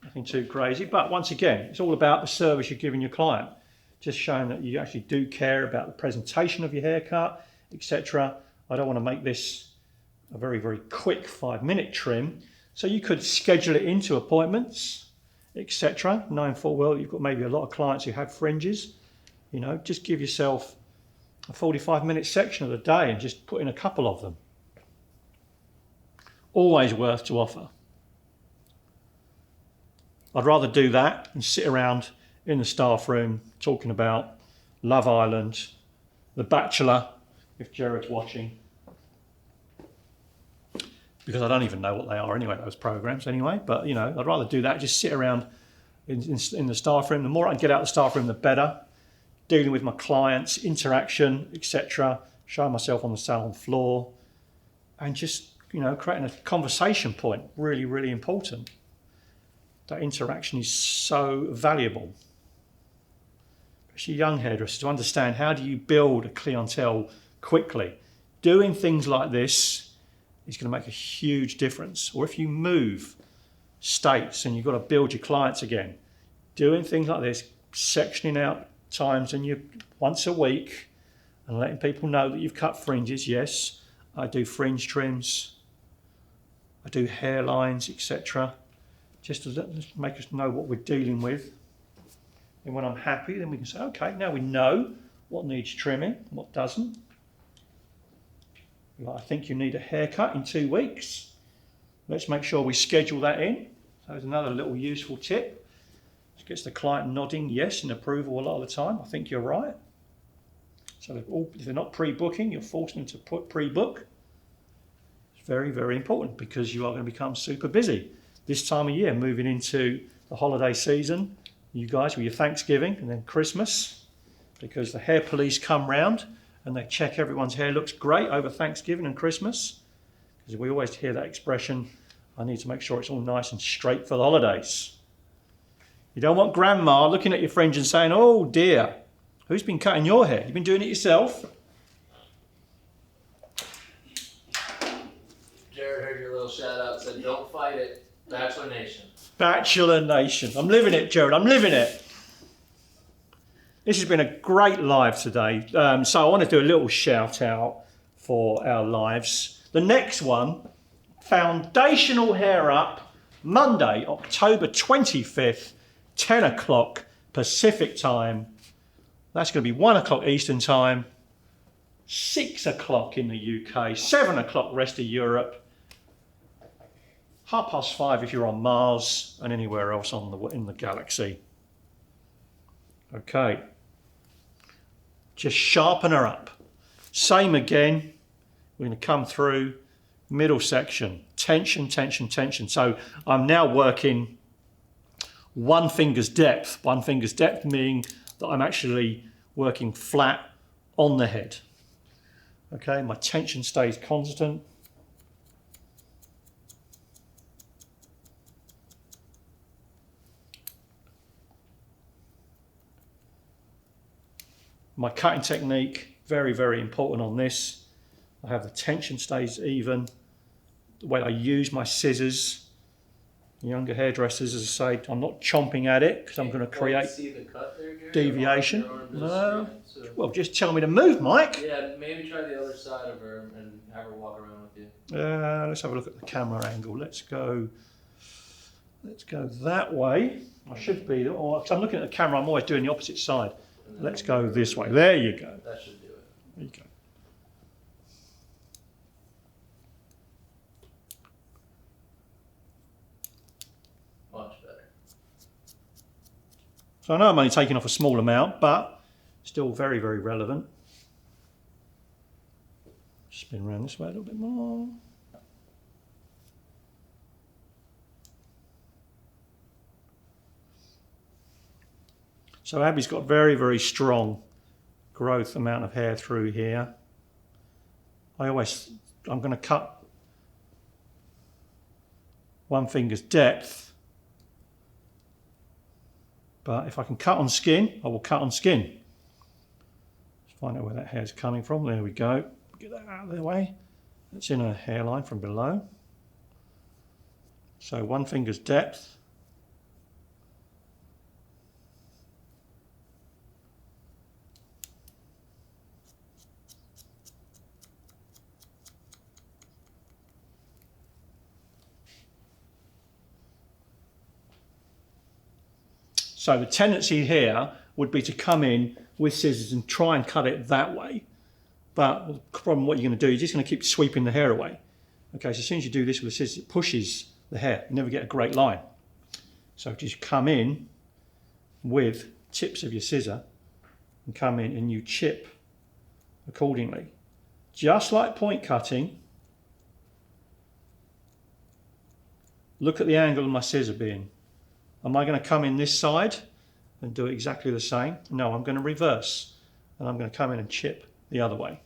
Nothing too crazy, but once again, it's all about the service you're giving your client. Just showing that you actually do care about the presentation of your haircut, etc. I don't want to make this a very, very quick 5-minute trim. So you could schedule it into appointments, etc. Knowing full well you've got maybe a lot of clients who have fringes. You know, just give yourself a 45-minute section of the day and just put in a couple of them. Always worth to offer. I'd rather do that and sit around in the staff room talking about Love Island, The Bachelor, if Jared's watching. Because I don't even know what they are anyway, those programs anyway. But, you know, I'd rather do that, just sit around in the staff room. The more I can get out of the staff room, the better. Dealing with my clients, interaction, etc. Showing myself on the salon floor. And just, you know, creating a conversation point, really, really important. That interaction is so valuable. Especially young hairdressers, to understand how do you build a clientele quickly. Doing things like this is going to make a huge difference. Or if you move states and you've got to build your clients again, doing things like this, sectioning out times and you once a week and letting people know that you've cut fringes. Yes, I do fringe trims. I do hairlines, etc. Just to make us know what we're dealing with. And when I'm happy, then we can say, okay, now we know what needs trimming, what doesn't. Like, I think you need a haircut in 2 weeks. Let's make sure we schedule that in. So there's another little useful tip. It gets the client nodding yes in approval a lot of the time. I think you're right. So if they're not pre-booking, you're forcing them to pre-book. Very, very important because you are going to become super busy this time of year, moving into the holiday season. You guys with your Thanksgiving and then Christmas, because the hair police come round and they check everyone's hair looks great over Thanksgiving and Christmas. Because we always hear that expression, I need to make sure it's all nice and straight for the holidays. You don't want grandma looking at your fringe and saying, oh dear, who's been cutting your hair? You've been doing it yourself? Shout out said, don't fight it. Bachelor Nation. Bachelor Nation. I'm living it, Jared. I'm living it. This has been a great live today. So I want to do a little shout out for our lives. The next one, Foundational Hair Up, Monday, October 25th, 10 o'clock Pacific time. That's going to be 1 o'clock Eastern time, 6 o'clock in the UK, 7 o'clock rest of Europe. 5:30 if you're on Mars and anywhere else in the galaxy. Okay. just sharpen her up. Same again, we're going to come through middle section, tension, tension, tension. So I'm now working one finger's depth meaning that I'm actually working flat on the head. Okay, my tension stays constant. My cutting technique, very, very important on this. I have the tension stays even. The way I use my scissors, younger hairdressers, as I say, I'm not chomping at it because I'm going to create see the cut there, Gary? deviation. No. So. Well, just tell me to move, Mike. Yeah, maybe try the other side of her and have her walk around with you. Let's have a look at the camera angle. Let's go that way. I should be, or because I'm looking at the camera, I'm always doing the opposite side. Let's go this way. There you go. That should do it. There you go. Much better. So I know I'm only taking off a small amount, but still very, very relevant. Spin around this way a little bit more. So Abby's got very, very strong growth amount of hair through here. I'm going to cut one finger's depth, but if I can cut on skin, I will cut on skin. Let's find out where that hair's coming from. There we go. Get that out of the way. That's in a hairline from below. So one finger's depth. So the tendency here would be to come in with scissors and try and cut it that way. But the problem, what you're going to do, you're just going to keep sweeping the hair away. Okay, so as soon as you do this with the scissors, it pushes the hair. You never get a great line. So just come in with tips of your scissor and come in and you chip accordingly. Just like point cutting, look at the angle of my scissor being. Am I going to come in this side and do exactly the same? No, I'm going to reverse and I'm going to come in and chip the other way.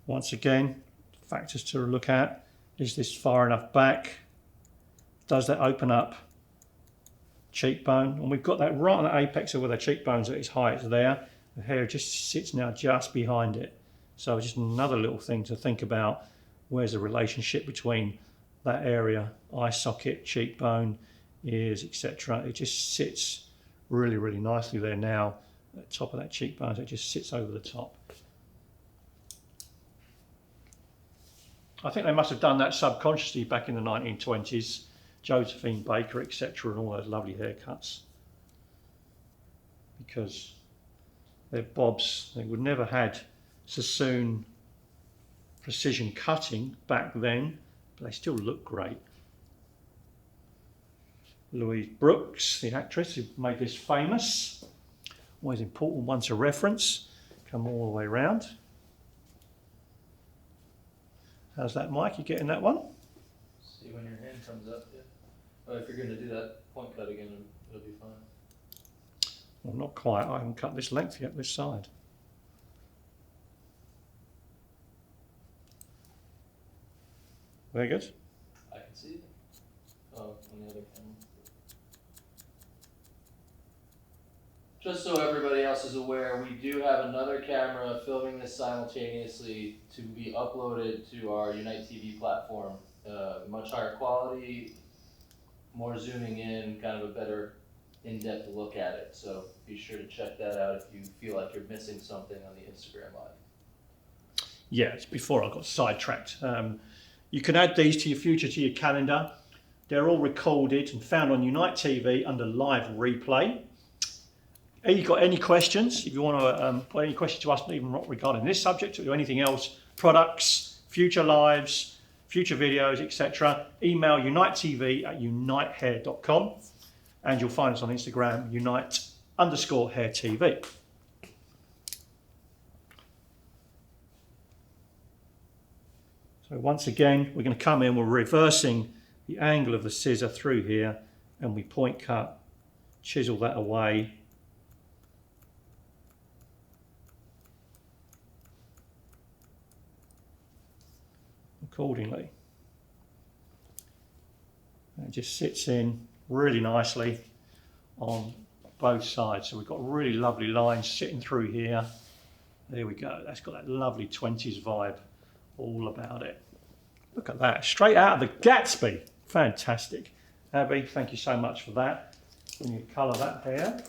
Once again, factors to look at. Is this far enough back? Does that open up cheekbone? And we've got that right on the apex of where the cheekbone's at its height there. The hair just sits now just behind it. So just another little thing to think about. Where's the relationship between that area, eye socket, cheekbone, ears, etc. It just sits really, really nicely there now at the top of that cheekbone. So it just sits over the top. I think they must have done that subconsciously back in the 1920s. Josephine Baker, etc., and all those lovely haircuts. Because they're bobs. They would never had Sassoon precision cutting back then, but they still look great. Louise Brooks, the actress who made this famous. Always important one to reference. Come all the way around. How's that, Mike? You getting that one? See when your hand comes up, yeah. Well, if you're going to do that point cut again, it'll be fine. Well, not quite. I haven't cut this length yet, this side. Very good. I can see it. Oh, on the other camera. Just so everybody else is aware, we do have another camera filming this simultaneously to be uploaded to our Unite TV platform. Much higher quality, more zooming in, kind of a better in-depth look at it. So be sure to check that out if you feel like you're missing something on the Instagram Live. Yeah, it's before I got sidetracked. You can add these to your calendar. They're all recorded and found on Unite TV under live replay. Have you got any questions? If you want to put any questions to us, even regarding this subject or anything else, products, future lives, future videos, etc., email unitetv@unitehair.com, and you'll find us on Instagram, unite_hairtv. So once again, we're going to come in, we're reversing the angle of the scissor through here, and we point cut, chisel that away. Accordingly. And it just sits in really nicely on both sides. So we've got really lovely lines sitting through here. There we go. That's got that lovely 20s vibe all about it. Look at that, straight out of the Gatsby. Fantastic. Abby, thank you so much for that. We need to colour that hair.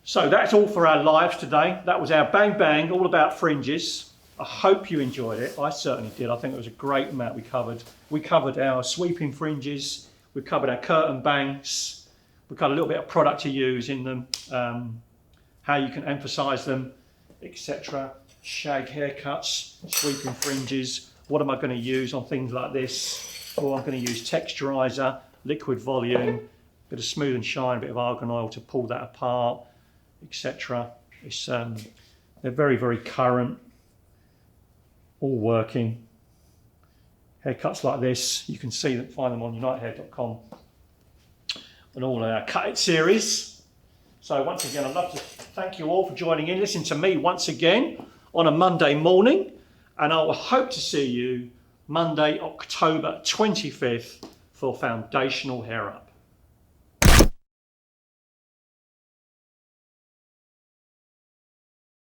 So that's all for our lives today. That was our Bang Bang, all about fringes. I hope you enjoyed it. I certainly did. I think it was a great amount we covered. We covered our sweeping fringes. We covered our curtain banks. We got a little bit of product to use in them, how you can emphasise them, etc. Shag haircuts, sweeping fringes. What am I going to use on things like this? Oh, I'm going to use texturizer, liquid volume, bit of smooth and shine, a bit of argan oil to pull that apart, etc. It's they're very, very current. All working. Haircuts like this, you can see them, find them on unitehair.com and all our Cut It series. So once again, I'd love to thank you all for joining in. Listen to me once again on a Monday morning, and I will hope to see you Monday, October 25th for Foundational Hair Up.